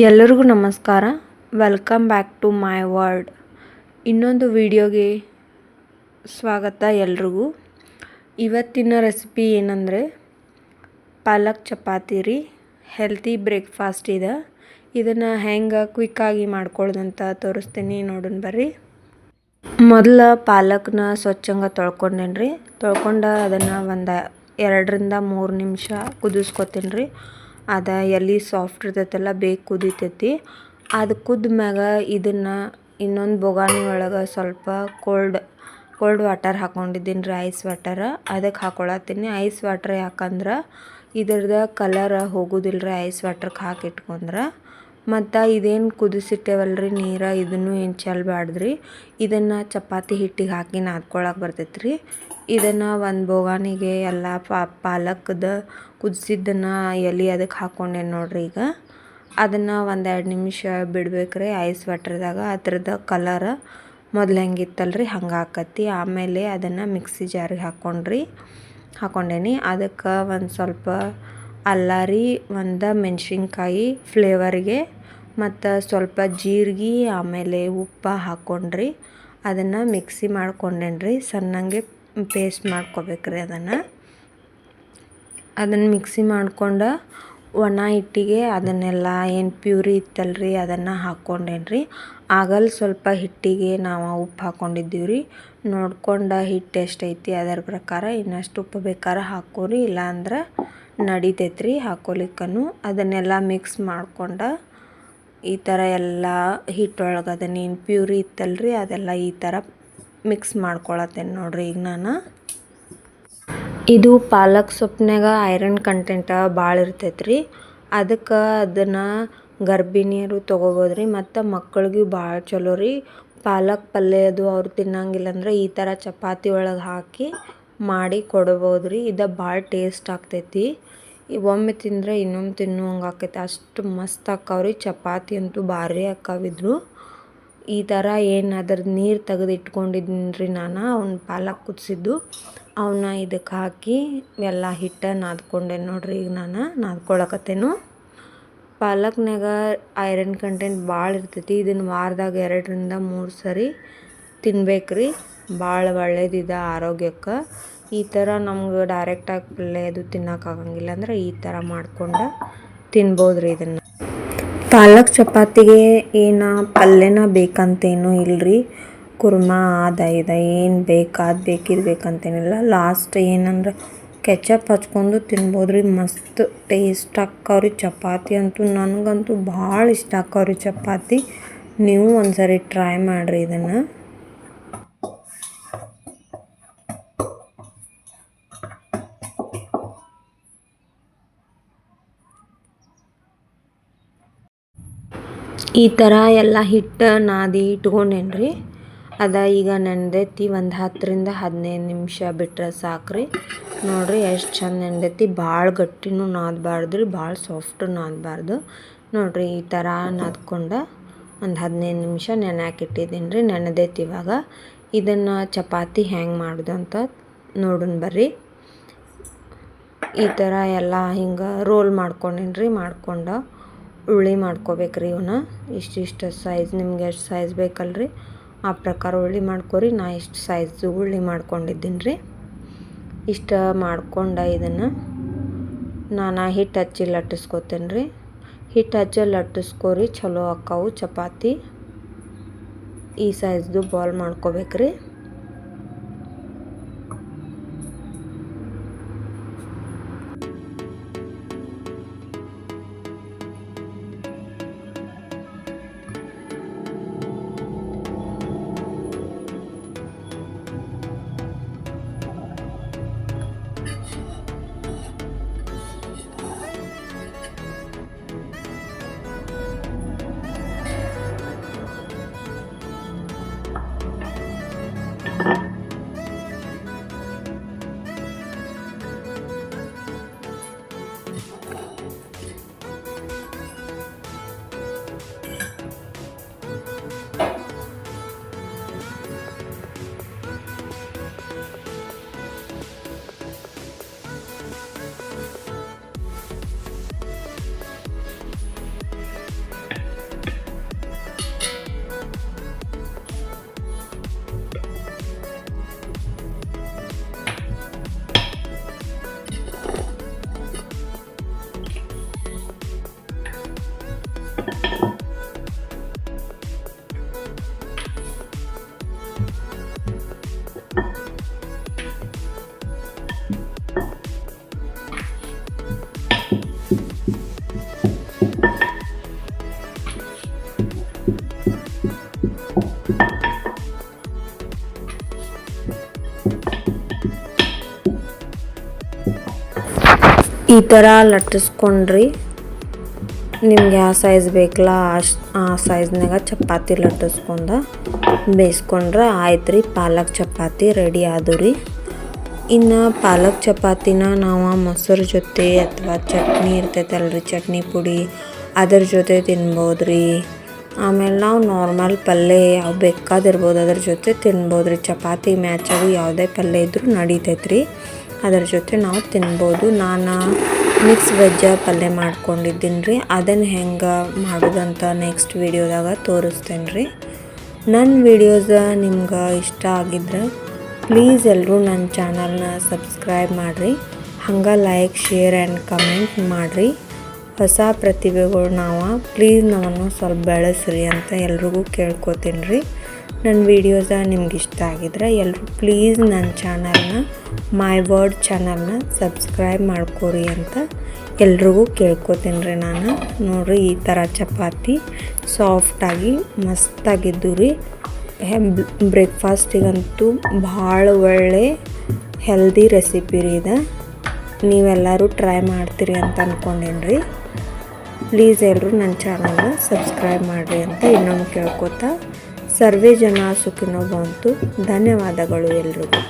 ಎಲ್ಲರಿಗೂ ನಮಸ್ಕಾರ. Welcome back to my world. ಇನ್ನೊಂದು ವಿಡಿಯೋಗೆ ಸ್ವಾಗತ ಎಲ್ರಿಗೂ. ಇವತ್ತಿನ ರೆಸಿಪಿ ಏನಂದರೆ ಪಾಲಕ್ ಚಪಾತಿ ರೀ. ಹೆಲ್ತಿ ಬ್ರೇಕ್ಫಾಸ್ಟ್ ಇದೆ. ಇದನ್ನು ಹೆಂಗೆ ಕ್ವಿಕ್ಕಾಗಿ ಮಾಡ್ಕೊಳ್ಳೋದಂತ ತೋರಿಸ್ತೀನಿ, ನೋಡೋಣ ಬರ್ರಿ. ಮೊದಲ ಪಾಲಕ್ನ ಸ್ವಚ್ಛಂಗೆ ತೊಳ್ಕೊಂಡೇನಿ ರೀ. ಅದನ್ನು ಒಂದು 2-3 ನಿಮಿಷ ಕುದಿಸ್ಕೊತೀನಿ ರೀ. ಅದು ಎಲ್ಲಿ ಸಾಫ್ಟ್ ಇರ್ತೈತಲ್ಲ ಬೇಗ ಕುದಿತೈತಿ. ಅದು ಕುದ್ದ ಮ್ಯಾಗ ಇದನ್ನು ಇನ್ನೊಂದು ಬೊಗಾನಿ ಒಳಗೆ ಸ್ವಲ್ಪ ಕೋಲ್ಡ್ ವಾಟರ್ ಹಾಕ್ಕೊಂಡಿದ್ದೀನಿ ರೀ, ಐಸ್ ವಾಟರ್. ಅದಕ್ಕೆ ಹಾಕ್ಕೊಳತ್ತೀನಿ. ಐಸ್ ವಾಟರ್ ಯಾಕಂದ್ರೆ ಇದ್ರದ್ದು ಕಲರ್ ಹೋಗೋದಿಲ್ಲ ರೀ ಐಸ್ ವಾಟ್ರಿಗೆ ಹಾಕಿಟ್ಕೊಂಡ್ರೆ. ಮತ್ತು ಇದೇನು ಕುದಿಸಿಟ್ಟೇವಲ್ರಿ ನೀರು, ಇದನ್ನು ಏನು ಚೆಲ್ಲಬಾರ್ದ್ರಿ. ಇದನ್ನು ಚಪಾತಿ ಹಿಟ್ಟಿಗೆ ಹಾಕಿ ನಾದ್ಕೊಳಕ್ಕೆ ಬರ್ತೈತೆ ರೀ. ಇದನ್ನು ಒಂದು ಬೊಗಾನಿಗೆ ಎಲ್ಲ ಪಾಲಕ್ದ ಕುದಿಸಿದ್ದನ್ನು ಎಲೆ ಅದಕ್ಕೆ ಹಾಕ್ಕೊಂಡೇನಿ ನೋಡ್ರಿ. ಈಗ ಅದನ್ನು 1-2 ನಿಮಿಷ ಬಿಡ್ಬೇಕ್ರಿ ಐಸ್ ವಾಟ್ರದಾಗ. ಅದ್ರದ್ದು ಕಲರ್ ಮೊದಲು ಹೆಂಗಿತ್ತಲ್ರಿ ಹಂಗೆ ಆಕತಿ. ಆಮೇಲೆ ಅದನ್ನು ಮಿಕ್ಸಿ ಜಾರಿಗೆ ಹಾಕ್ಕೊಂಡೇನಿ. ಅದಕ್ಕೆ ಒಂದು ಸ್ವಲ್ಪ ಅಲ್ಲ ರೀ, ಒಂದು ಮೆಣಸಿನ್ಕಾಯಿ ಫ್ಲೇವರ್ಗೆ, ಮತ್ತು ಸ್ವಲ್ಪ ಜೀರಿಗೆ, ಆಮೇಲೆ ಉಪ್ಪು ಹಾಕ್ಕೊಂಡ್ರಿ ಅದನ್ನು ಮಿಕ್ಸಿ ಮಾಡ್ಕೊಂಡೇನಿ ರೀ. ಸಣ್ಣಂಗೆ ಪೇಸ್ಟ್ ಮಾಡ್ಕೋಬೇಕ್ರಿ. ಅದನ್ನು ಮಿಕ್ಸಿ ಮಾಡ್ಕೊಂಡು ಒಣ ಹಿಟ್ಟಿಗೆ ಅದನ್ನೆಲ್ಲ ಏನು ಪ್ಯೂರಿ ಇತ್ತಲ್ರಿ ಅದನ್ನು ಹಾಕ್ಕೊಂಡೇನಿ ರೀ. ಆಗಲ್ಲಿ ಸ್ವಲ್ಪ ಹಿಟ್ಟಿಗೆ ನಾವು ಉಪ್ಪು ಹಾಕ್ಕೊಂಡಿದ್ದೀವಿ ರೀ. ನೋಡ್ಕೊಂಡು ಹಿಟ್ಟು ಎಷ್ಟೈತಿ ಅದರ ಪ್ರಕಾರ ಇನ್ನಷ್ಟು ಉಪ್ಪು ಬೇಕಾದ್ರೆ ಹಾಕ್ಕೋರಿ, ಇಲ್ಲಾಂದ್ರೆ ನಡಿತೈತೆ ರೀ ಹಾಕ್ಕೊಲಿಕ್ಕೂ. ಅದನ್ನೆಲ್ಲ ಮಿಕ್ಸ್ ಮಾಡ್ಕೊಂಡು ಈ ಥರ ಎಲ್ಲ ಹಿಟ್ಟೊಳಗೆ ಅದನ್ನೇನು ಪ್ಯೂರಿ ಇತ್ತಲ್ರಿ ಅದೆಲ್ಲ ಈ ಥರ ಮಿಕ್ಸ್ ಮಾಡ್ಕೊಳತ್ತೇನೆ ನೋಡ್ರಿ. ಈಗ ನಾನು ಇದು ಪಾಲಕ್ ಸೊಪ್ಪಿನಾಗ ಐರನ್ ಕಂಟೆಂಟ್ ಭಾಳ ಇರ್ತೈತೆ ರೀ. ಅದಕ್ಕೆ ಅದನ್ನು ಗರ್ಭಿಣಿಯರು ತೊಗೋಬೋದು ರೀ. ಮತ್ತು ಮಕ್ಕಳಿಗೂ ಭಾಳ ಚಲೋ ರೀ. ಪಾಲಕ್ ಪಲ್ಯ ಅದು ಅವ್ರು ತಿನ್ನಂಗಿಲ್ಲಂದ್ರೆ ಈ ಥರ ಚಪಾತಿ ಒಳಗೆ ಹಾಕಿ ಮಾಡಿ ಕೊಡ್ಬೋದು ರೀ. ಇದು ಭಾಳ ಟೇಸ್ಟ್ ಆಗ್ತೈತಿ. ಒಮ್ಮೆ ತಿಂದರೆ ಇನ್ನೊಮ್ಮೆ ತಿನ್ನುವಂಗೆ ಆಕೈತಿ, ಅಷ್ಟು ಮಸ್ತ್ ಆಕ್ಕವ್ರಿ. ಚಪಾತಿ ಅಂತೂ ಭಾರಿ ಆಕ್ಕವಿದ್ರು. ಈ ಥರ ಏನು ಅದ್ರದ್ದು ನೀರು ತೆಗೆದು ಇಟ್ಕೊಂಡಿದ್ದೀನಿ ರೀ ನಾನು, ಅವ್ನು ಪಾಲಕ್ ಕುದಿಸಿದ್ದು ಅವನ್ನ ಇದಕ್ಕೆ ಹಾಕಿ ಎಲ್ಲ ಹಿಟ್ಟು ನಾದ್ಕೊಂಡೇನಿ ನೋಡ್ರಿ. ಈಗ ನಾನು ನಾದ್ಕೊಳಕತ್ತೇನು. ಪಾಲಕ್ನಾಗ ಐರನ್ ಕಂಟೆಂಟ್ ಭಾಳ ಇರ್ತೈತಿ. ಇದನ್ನು ವಾರದಾಗ 2-3 ಸರಿ ತಿನ್ಬೇಕ್ರಿ. ಭಾಳ ಒಳ್ಳೇದಿದೆ ಆರೋಗ್ಯಕ್ಕೆ. ಈ ಥರ ನಮ್ಗೆ ಡೈರೆಕ್ಟಾಗಿ ಪಲ್ಯ ಅದು ತಿನ್ನೋಕ್ಕಾಗಂಗಿಲ್ಲ ಅಂದ್ರೆ ಈ ಥರ ಮಾಡ್ಕೊಂಡು ತಿನ್ಬೋದು ರೀ. ಇದನ್ನು ಪಾಲಕ್ ಚಪಾತಿಗೆ ಏನು ಪಲ್ಯನ ಬೇಕಂತೇನೂ ಇಲ್ಲರಿ. ಕುರ್ಮಾ ಇದು ಏನು ಬೇಕಿದ್ದು ಬೇಕಂತೇನಿಲ್ಲ. ಲಾಸ್ಟ್ ಏನಂದ್ರೆ ಕೆಚಪ್ ಹಚ್ಕೊಂಡು ತಿನ್ಬೋದು ರೀ. ಮಸ್ತ್ ಟೇಸ್ಟ್ ಆಕ್ಕವ್ರಿ ಚಪಾತಿ ಅಂತೂ. ನನಗಂತೂ ಭಾಳ ಇಷ್ಟ ಆಕ್ಕವ್ರಿ ಚಪಾತಿ. ನೀವು ಒಂದ್ಸರಿ ಟ್ರೈ ಮಾಡಿರಿ ಇದನ್ನು. ಈ ಥರ ಎಲ್ಲ ಹಿಟ್ಟು ನಾದಿ ಇಟ್ಕೊಂಡೇನಿ ರೀ. ಈಗ ನೆನೆದೈತಿ. ಒಂದು 10-15 ನಿಮಿಷ ಬಿಟ್ಟರೆ ಸಾಕ್ರಿ. ನೋಡಿರಿ ಎಷ್ಟು ಚಂದ ನೆನೆದೈತಿ. ಭಾಳ ಗಟ್ಟಿನೂ ನಾದಬಾರ್ದು ರೀ, ಭಾಳ ಸಾಫ್ಟು ನಾದಬಾರ್ದು. ನೋಡಿರಿ ಈ ಥರ ನಾದ್ಕೊಂಡು ಒಂದು 15 ನಿಮಿಷ ನೆನೆಯಾಕಿಟ್ಟಿದ್ದೀನಿ ರೀ. ನೆನೆದೈತಿ. ಇವಾಗ ಇದನ್ನು ಚಪಾತಿ ಹೆಂಗೆ ಮಾಡೋದು ಅಂತ ನೋಡೋಣ ಬರ್ರಿ. ಈ ಥರ ಎಲ್ಲ ಹಿಂಗೆ ರೋಲ್ ಮಾಡ್ಕೊಂಡೇನಿ ರೀ. ಮಾಡ್ಕೊಂಡು ಉಳ್ಳಿ ಮಾಡ್ಕೋಬೇಕ್ರಿ. ಇವನ್ನ ಇಷ್ಟಿಷ್ಟು ಸೈಜ್, ನಿಮ್ಗೆ ಎಷ್ಟು ಸೈಜ್ ಬೇಕಲ್ರಿ ಆ ಪ್ರಕಾರ ಉಳ್ಳಿ ಮಾಡ್ಕೊರಿ. ನಾ ಇಷ್ಟು ಸೈಜು ಉಳ್ಳಿ ಮಾಡ್ಕೊಂಡಿದ್ದೀನಿ ರೀ. ಇಷ್ಟು ಮಾಡ್ಕೊಂಡು ಇದನ್ನು ನಾನು ಹಿಟ್ಟು ಹಚ್ಚಿ ಲಟ್ಟಿಸ್ಕೊತೇನೆ ರೀ. ಹಿಟ್ಟು ಹಚ್ಚಿ ಲಟ್ಟಿಸ್ಕೊರಿ, ಚಲೋ ಆಕ್ಕವು ಚಪಾತಿ. ಈ ಸೈಜ್ದು ಬಾಲ್ ಮಾಡ್ಕೋಬೇಕ್ರಿ. ಈ ಥರ ಲಟ್ಟಿಸ್ಕೊಂಡ್ರಿ ನಿಮ್ಗೆ ಯಾವ ಸೈಜ್ ಬೇಕಲ್ಲ ಆ ಸೈಜ್ನಾಗ ಚಪಾತಿ ಲಟ್ಟಿಸ್ಕೊಂಡು ಬೇಯಿಸ್ಕೊಂಡ್ರೆ ಆಯ್ತು ರೀ. ಪಾಲಕ್ ಚಪಾತಿ ರೆಡಿ ಆದವು ರೀ. ಇನ್ನು ಪಾಲಕ್ ಚಪಾತಿನ ನಾವು ಮೊಸರು ಜೊತೆ ಅಥವಾ ಚಟ್ನಿ ಇರ್ತೈತಲ್ರಿ, ಚಟ್ನಿ ಪುಡಿ ಅದ್ರ ಜೊತೆ ತಿನ್ಬೋದು ರೀ. ಆಮೇಲೆ ನಾವು ನಾರ್ಮಲ್ ಪಲ್ಯ ಯಾವ ಬೇಕಾದಿರ್ಬೋದು ಅದ್ರ ಜೊತೆ ತಿನ್ಬೋದು ರೀ. ಚಪಾತಿ ಮ್ಯಾಚಾಗಿ ಯಾವುದೇ ಪಲ್ಯ ಇದ್ದರೂ ನಡಿತೈತೆ ರೀ, ಅದ್ರ ಜೊತೆ ನಾವು ತಿನ್ಬೋದು. ನಾನು ಮಿಕ್ಸ್ ವೆಜ್ಜ ಪಲ್ಯ ಮಾಡ್ಕೊಂಡಿದ್ದೀನಿ ರೀ. ಅದನ್ನು ಹೆಂಗೆ ಮಾಡೋದಂತ ನೆಕ್ಸ್ಟ್ ವೀಡಿಯೋದಾಗ ತೋರಿಸ್ತೇನೆ ರೀ. ನನ್ನ ವೀಡಿಯೋಸ ನಿಮ್ಗೆ ಇಷ್ಟ ಆಗಿದ್ರೆ ಪ್ಲೀಸ್ ಎಲ್ಲರೂ ನನ್ನ ಚಾನಲ್ನ ಸಬ್ಸ್ಕ್ರೈಬ್ ಮಾಡಿರಿ. ಹಂಗೆ ಲೈಕ್, ಶೇರ್ ಆ್ಯಂಡ್ ಕಮೆಂಟ್ ಮಾಡಿರಿ. ಹೊಸ ಪ್ರತಿಭೆಗಳು ಪ್ಲೀಸ್ ನಮ್ಮನ್ನು ಸ್ವಲ್ಪ ಬೆಳೆಸ್ರಿ ಅಂತ ಎಲ್ರಿಗೂ ಕೇಳ್ಕೊತೀನಿ ರೀ. ನನ್ನ ವೀಡಿಯೋಸ ನಿಮ್ಗೆ ಇಷ್ಟ ಆಗಿದ್ರೆ ಎಲ್ಲರೂ ಪ್ಲೀಸ್ ನನ್ನ ಚಾನಲ್ನ ಮೈ ವರ್ಡ್ ಚಾನಲ್ನ ಸಬ್ಸ್ಕ್ರೈಬ್ ಮಾಡ್ಕೋರಿ ಅಂತ ಎಲ್ರಿಗೂ ಕೇಳ್ಕೊತೀನಿ ರೀ ನಾನು. ನೋಡಿರಿ ಈ ಥರ ಚಪಾತಿ ಸಾಫ್ಟಾಗಿ ಮಸ್ತಾಗಿದ್ದು ರೀ. ಬ್ರೇಕ್ಫಾಸ್ಟಿಗಂತೂ ಭಾಳ ಒಳ್ಳೆ ಹೆಲ್ದಿ ರೆಸಿಪಿ ರೀ ಇದು. ನೀವೆಲ್ಲರೂ ಟ್ರೈ ಮಾಡ್ತೀರಿ ಅಂತ ಅಂದ್ಕೊಂಡೇನಿ ರೀ. ಪ್ಲೀಸ್ ಎಲ್ಲರೂ ನನ್ನ ಚಾನಲ್ನ ಸಬ್ಸ್ಕ್ರೈಬ್ ಮಾಡಿರಿ ಅಂತ ಇನ್ನೊಂದು ಕೇಳ್ಕೊತಾ ಸರ್ವೇ ಜನ ಸುಖಿನೋ ಭವಂತು. ಧನ್ಯವಾದಗಳು ಎಲ್ರಿಗೂ.